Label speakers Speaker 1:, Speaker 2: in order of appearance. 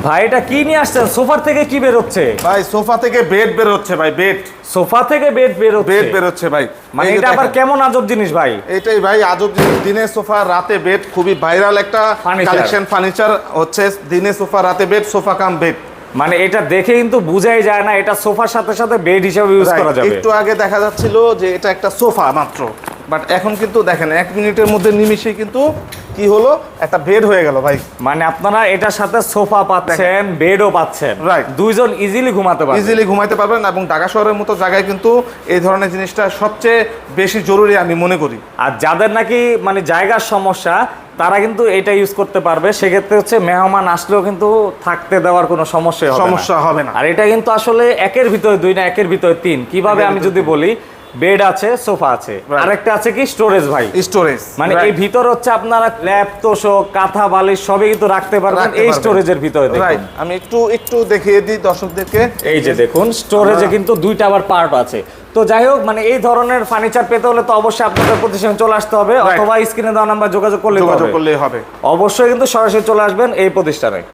Speaker 1: ভাই এটা কি নিয়ে আসছেন? সোফার থেকে কি বের হচ্ছে?
Speaker 2: ভাই সোফা থেকে বেড বের হচ্ছে ভাই, বেড।
Speaker 1: সোফা থেকে বেড বের হচ্ছে?
Speaker 2: বেড বের হচ্ছে ভাই।
Speaker 1: মানে এটা আবার কেমন আজব জিনিস ভাই?
Speaker 2: এটাই ভাই আজব জিনিস। দিনে সোফা রাতে বেড, খুবই ভাইরাল একটা কালেকশন ফার্নিচার হচ্ছে। দিনে সোফা রাতে বেড, সোফা কাম বেড।
Speaker 1: মানে এটা দেখে কিন্তু বুঝাই যায় না এটা সোফার সাথে সাথে বেড হিসেবে ইউজ করা যাবে।
Speaker 2: একটু আগে দেখা যাচ্ছিল যে এটা একটা সোফা মাত্র, বাট এখন কিন্তু দেখেন 1 মিনিটের মধ্যে নিমিশেই কিন্তু কি হলো, একটা বেড হয়ে গেল ভাই।
Speaker 1: মানে আপনারা এটার সাথে সোফা পাচ্ছেন, বেডও পাচ্ছেন,
Speaker 2: রাইট।
Speaker 1: দুইজন ইজিলি ঘুমাতে পারবেন।
Speaker 2: ইজিলি ঘুমাইতে পারবেন, এবং ঢাকা শহরের মতো জায়গায় কিন্তু এই ধরনের জিনিসটা সবচেয়ে বেশি জরুরি আমি মনে করি।
Speaker 1: আর যাদের নাকি মানে জায়গার সমস্যা তারা কিন্তু এটা ইউজ করতে পারবে। সেক্ষেত্রে হচ্ছে মেহমান আসলেও কিন্তু থাকতে দেওয়ার কোনো সমস্যা
Speaker 2: হবে না।
Speaker 1: আর এটা কিন্তু আসলে একের ভিতরে 2 না একের ভিতরে 3। কিভাবে আমি যদি বলি, বেড আছে, সোফা আছে, আরেকটা আছে কি স্টোরেজ ভাই,
Speaker 2: স্টোরেজ।
Speaker 1: মানে এই ভিতর হচ্ছে আপনারা ল্যাপ, তোশক, কাঁথা, বালিশ সবই কিন্তু রাখতে পারবেন এই স্টোরেজের ভিতরে। দেখুন
Speaker 2: আমি একটু দেখিয়ে দিই দর্শকদেরকে।
Speaker 1: এই যে দেখুন, স্টোরেজে কিন্তু 2টা আবার পার্ট আছে। তো যাই হোক, মানে এই ধরনের ফার্নিচার পেতে হলে তো অবশ্যই আপনাদের প্রতিষ্ঠানে চলে আসতে হবে, অথবা স্ক্রিনে দেওয়া নাম্বার যোগাযোগ করলেই হবে।
Speaker 2: হবে।
Speaker 1: অবশ্যই কিন্তু সরাসরি চলে আসবেন এই প্রতিষ্ঠানে।